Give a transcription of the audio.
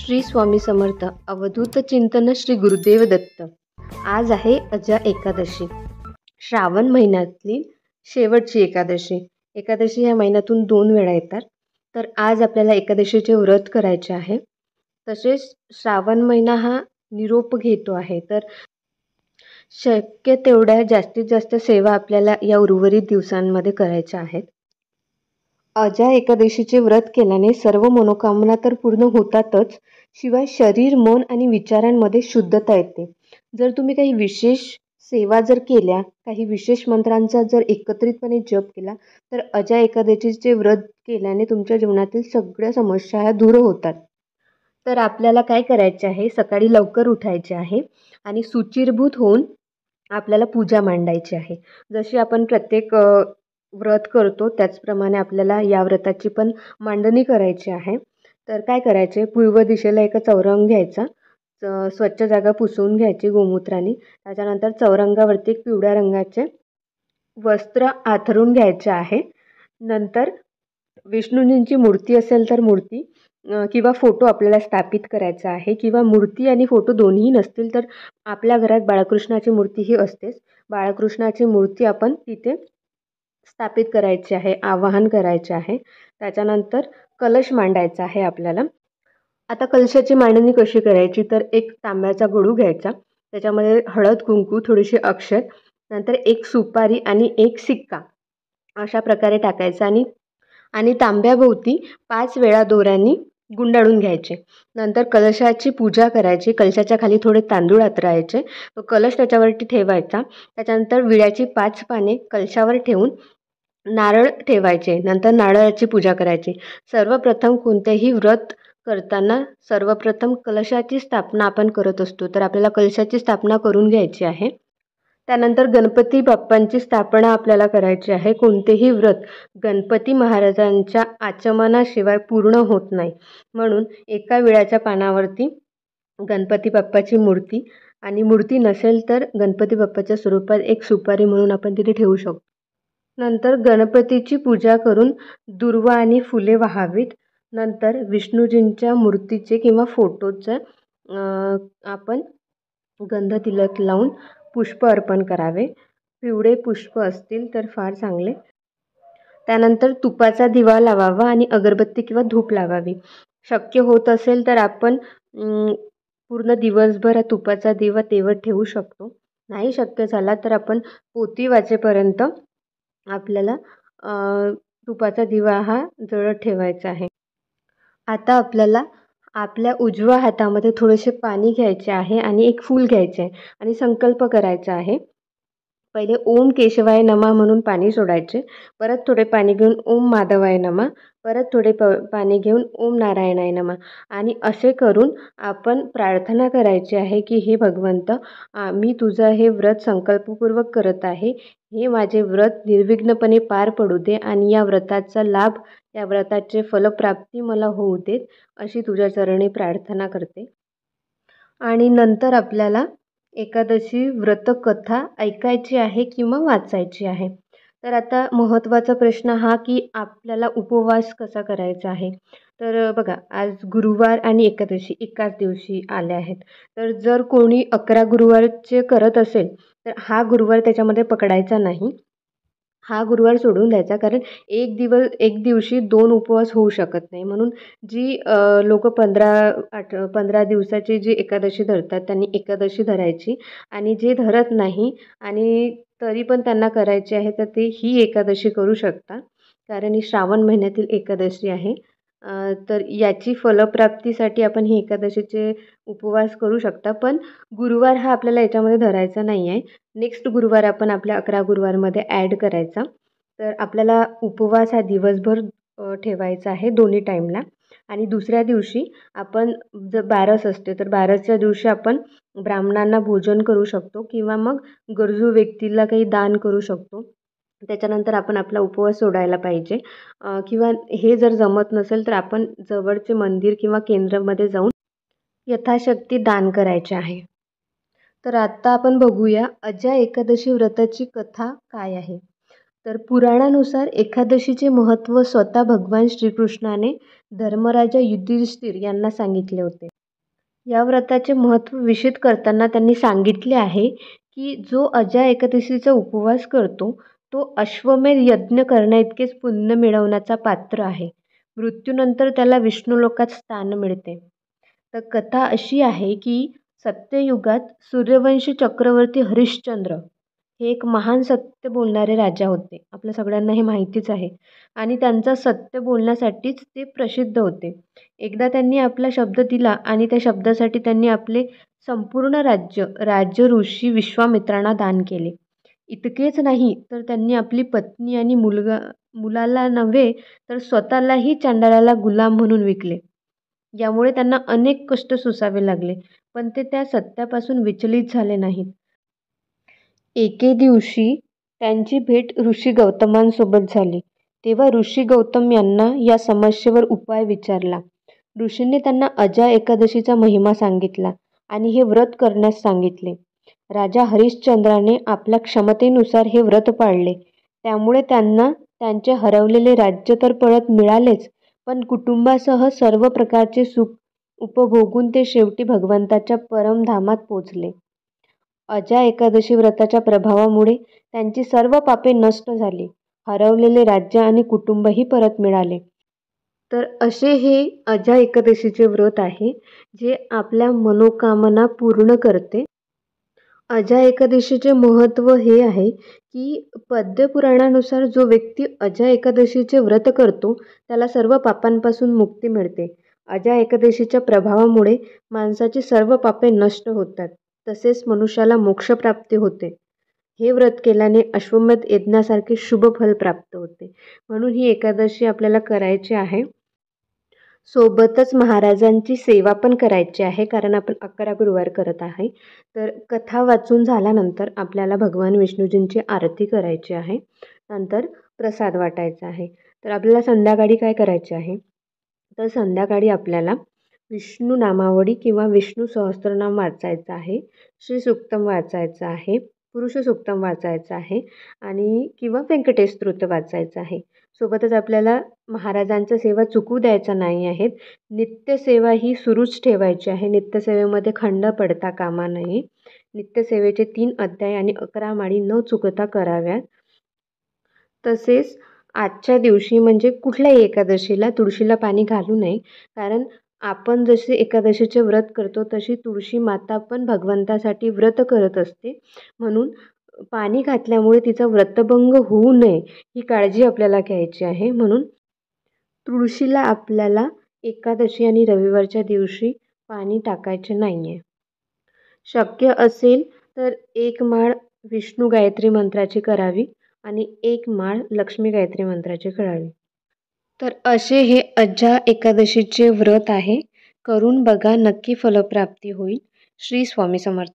श्री स्वामी समर्थ अवधूत चिंतन श्री गुरुदेव दत्त. आज आहे अजा एकादशी, श्रावण महिन्यातली शेवटची एकादशी. एकादशी या महिन्यातून 2 वेळा येतात. तर आज आपल्याला एकादशीचे व्रत करायचे आहे. तसेच श्रावण महिना हा निरोप घेतो आहे. तर शक्य तेवढ्या जास्तीत जास्त सेवा आपल्याला या उर्वरित दिवसांमध्ये करायच्या आहेत. अजा एकादशीचे व्रत केल्याने सर्व मनोकामना तर पूर्ण होतातच, शिवाय शरीर, मन आणि विचारांमध्ये शुद्धता येते. जर तुम्ही काही विशेष सेवा जर केल्या, काही विशेष मंत्रांचा जर एकत्रितपणे जप केला, तर अजा एकादशीचे व्रत केल्याने तुमच्या जीवनातील सगळ्या समस्या ह्या दूर होतात. तर आपल्याला काय करायचे आहे, सकाळी लवकर उठायचे आहे आणि शुचिर्भूत होऊन आपल्याला पूजा मांडायची आहे. जशी आपण प्रत्येक व्रत करतो त्याचप्रमाणे आपल्याला या व्रताची पण मांडणी करायची आहे. तर काय करायचे, पूर्व दिशेला एका चौरंग घ्यायचा, स्वच्छ जागा पुसून घ्यायची गोमूत्राने. त्याच्यानंतर चौरंगावरती एक पिवळ्या रंगाचे वस्त्र आथरून घ्यायचे आहे. नंतर विष्णूजींची मूर्ती असेल तर मूर्ती किंवा फोटो आपल्याला स्थापित करायचा आहे, किंवा मूर्ती आणि फोटो दोन्ही नसतील तर आपल्या घरात बाळकृष्णाची मूर्ती ही असतेच. बाळकृष्णाची मूर्ती आपण तिथे स्थापित करायची आहे, आवाहन करायचे आहे. त्याच्यानंतर कलश मांडायचा आहे आपल्याला. आता कलशाची मांडणी कशी करायची, तर एक तांब्याचा गडू घ्यायचा, त्याच्यामध्ये हळद, कुंकू, थोडीशी अक्षत, नंतर एक सुपारी आणि एक सिक्का अशा प्रकारे टाकायचा आणि आणि तांब्याभोवती 5 वेळा दोऱ्यांनी गुंडाळून घ्यायचे. नंतर कलशाची पूजा करायची. कलशाच्या खाली थोडे तांदूळ अंतरायचे, तो कलश त्याच्यावरती ठेवायचा. त्याच्यानंतर विड्याची 5 पाने कलशावर ठेवून नारळ ठेवायचे. नंतर नारळाची पूजा करायची. सर्वप्रथम कोणतेही व्रत करताना सर्वप्रथम कलशाची स्थापना आपण करत असतो, तर आपल्याला कलशाची स्थापना करून घ्यायची आहे. त्यानंतर गणपती बाप्पांची स्थापना आपल्याला करायची आहे. कोणतेही व्रत गणपती महाराजांच्या आचमनाशिवाय पूर्ण होत नाही. म्हणून एका विड्याच्या पानावरती गणपती बाप्पाची मूर्ती, आणि मूर्ती नसेल तर गणपती बाप्पाच्या स्वरूपात एक सुपारी म्हणून आपण तिथे ठेवू शकतो. नंतर गणपतीची पूजा करून दुर्वा आणि फुले वाहावीत. नंतर विष्णूजींच्या मूर्तीचे किंवा फोटोचं आपण गंध तिलक लावून पुष्प अर्पण करावे. पिवळे पुष्प असतील तर फार चांगले. त्यानंतर तुपाचा दिवा लावावा आणि अगरबत्ती किंवा धूप लावावी. शक्य होत असेल तर आपण पूर्ण दिवसभर तुपाचा दिवा तेवत ठेवू शकतो. नाही शक्य झाला तर आपण पोथी वाचेपर्यंत आपल्याला तुपाचा दिवा हा जळत ठेवायचा आहे. आता आपल्याला आपल्या उजव्या हातामध्ये थोडेसे पाणी घ्यायचे आहे आणि एक फूल घ्यायचे आहे आणि संकल्प करायचा आहे. पहिले ओम केशवाय नमः म्हणून पाणी सोडायचे. परत थोडे पाणी घेऊन ओम माधवाय नमः, परत थोडे पाणी घेऊन ओम नारायणाय नमः, आणि असे करून आपण प्रार्थना करायची आहे की हे भगवंत, मी तुझं हे व्रत संकल्पपूर्वक करत आहे. हे माझे व्रत निर्विघ्नपणे पार पडू दे आणि या व्रताचा लाभ, या व्रताचे फलप्राप्ती मला होऊ देत, अशी तुझ्या चरणी प्रार्थना करते. आणि नंतर आपल्याला एकादशी व्रतकथा ऐकायची आहे किंवा वाचायची आहे. तर आता महत्त्वाचा प्रश्न हा की आपल्याला उपवास कसा करायचा आहे. तर बघा, आज गुरुवार आणि एकादशी एकाच दिवशी आले आहेत. तर जर कोणी 11 गुरुवारचे करत असेल तर हा गुरुवार त्याच्यामध्ये पकडायचा नाही. हा गुरुवार सोडून द्यायचा, कारण एक दिवशी 2 उपवास होऊ शकत नाही. म्हणून जी लोक 15 दिवसाची जी एकादशी धरतात त्यांनी एकादशी धरायची, आणि जे धरत नाही आणि तरी पण त्यांना करायची आहे तर ते ही एकादशी करू शकता, कारण ही श्रावण महिन्यातील एकादशी आहे. तर याची फलप्राप्तीसाठी आपण ही एकादशीचे उपवास करू शकता. पण गुरुवार हा आपल्याला याच्यामध्ये धरायचा नाही आहे. नेक्स्ट गुरुवार आपण आपल्या 11 गुरुवारमध्ये ॲड करायचा. तर आपल्याला उपवास हा दिवसभर ठेवायचा आहे दोन्ही टाईमला. आणि दुसऱ्या दिवशी आपण जर बारस असते तर बारसच्या दिवशी आपण ब्राह्मणांना भोजन करू शकतो, किंवा मग गरजू व्यक्तीला काही दान करू शकतो. त्याच्यानंतर आपण आपला उपवास सोडायला पाहिजे. किंवा हे जर जमत नसेल तर आपण जवळचे मंदिर किंवा केंद्रामध्ये जाऊन यथाशक्ती दान करायचे आहे. तर आत्ता आपण बघूया अजा एकादशी व्रताची कथा काय आहे. तर पुराणानुसार एकादशीचे महत्त्व स्वतः भगवान श्रीकृष्णाने धर्मराजा युधिष्ठिर यांना सांगितले होते. या व्रताचे महत्त्व विशद करताना त्यांनी सांगितले आहे, की जो अजा एकादशीचा उपवास करतो, तो अश्वमेध यज्ञ करण्याइतकेच पुण्य मिळवण्याचा पात्र आहे. मृत्यूनंतर त्याला विष्णुलोकात स्थान मिळते. तर कथा अशी आहे, की सत्ययुगात सूर्यवंशी चक्रवर्ती हरिश्चंद्र हे एक महान सत्य बोलणारे राजा होते. आपल्या सगळ्यांना हे माहितीच आहे आणि त्यांचा सत्य बोलण्यासाठीच ते प्रसिद्ध होते. एकदा त्यांनी आपला शब्द दिला आणि त्या शब्दासाठी त्यांनी आपले संपूर्ण राज्य ऋषी विश्वामित्रांना दान केले. इतकेच नाही तर त्यांनी आपली पत्नी आणि मुलाला नव्हे तर स्वतःलाही चंडालाला गुलाम म्हणून विकले. यामुळे त्यांना अनेक कष्ट सोसावे लागले, पण ते त्या सत्यापासून विचलित झाले नाहीत. एके दिवशी त्यांची भेट ऋषी गौतमांसोबत झाली. तेव्हा ऋषी गौतम यांना या समस्येवर उपाय विचारला. ऋषींनी त्यांना अजा एकादशीचा महिमा सांगितला आणि हे व्रत करण्यास सांगितले. राजा हरिश्चंद्राने आपल्या क्षमतेनुसार हे व्रत पाळले. त्यामुळे त्यांना त्यांचे हरवलेले राज्य तर परत मिळालेच, पण कुटुंबासह सर्व प्रकारचे सुख उपभोगून ते शेवटी भगवंताच्या परमधामात पोचले. अजा एकादशी व्रताच्या प्रभावामुळे त्यांची सर्व पापे नष्ट झाली. हरवलेले राज्य आणि कुटुंबही परत मिळाले. तर असे हे अजा एकादशीचे व्रत आहे, जे आपल्या मनोकामना पूर्ण करते. अजा एकादशीचे महत्त्व हे आहे, की पद्मपुराणानुसार जो व्यक्ती अजा एकादशीचे व्रत करतो, त्याला सर्व पापांपासून मुक्ती मिळते. अजा एकादशीच्या प्रभावामुळे माणसाची सर्व पापे नष्ट होतात. तसेच मनुष्याला मोक्षप्राप्ती होते. हे व्रत केल्याने अश्वमेध यज्ञासारखे शुभ फल प्राप्त होते. म्हणून ही एकादशी आपल्याला करायची आहे. सोबतच महाराजांची सेवा पण करायची आहे, कारण आपण 11 गुरुवार करत आहे. तर कथा वाचून झाल्यानंतर आपल्याला भगवान विष्णूजींची आरती करायची आहे. नंतर प्रसाद वाटायचा आहे. तर आपल्याला संध्याकाळी काय करायचे आहे, तर संध्याकाळी आपल्याला विष्णू नामावली किंवा विष्णू सहस्त्रनाम वाचायचं आहे, श्रीसूक्तम वाचायचं आहे, पुरुष सूक्तम वाचायचं आहे आणि किंवा व्यंकटेश स्तोत्र वाचायचं आहे. सोबतच आपल्याला महाराजांच्या सेवा चुकू द्यायच्या नाही आहेत. नित्यसेवा ही सुरूच ठेवायची आहे. नित्यसेवेमध्ये खंड पडता कामा नये. नित्यसेवेचे 3 अध्याय आणि 11 माळी न चुकता कराव्यात. तसेच आजच्या दिवशी म्हणजे कुठल्याही एकादशीला तुळशीला पाणी घालू नये, कारण आपण जसे एकादशीचे व्रत करतो तशी तुळशी माता पण भगवंतासाठी व्रत करत असते. म्हणून पाणी घातल्यामुळे तिचा व्रतभंग होऊ नये ही काळजी आपल्याला घ्यायची आहे. म्हणून तुळशीला आपल्याला एकादशी आणि रविवारच्या दिवशी पाणी टाकायचे नाही आहे. शक्य असेल तर 1 माळ विष्णू गायत्री मंत्राची करावी आणि 1 माळ लक्ष्मी गायत्री मंत्राची करावी. तर असे हे अजा एकादशीचे व्रत आहे. करून बघा, नक्की फलप्राप्ती होईल. श्री स्वामी समर्थ.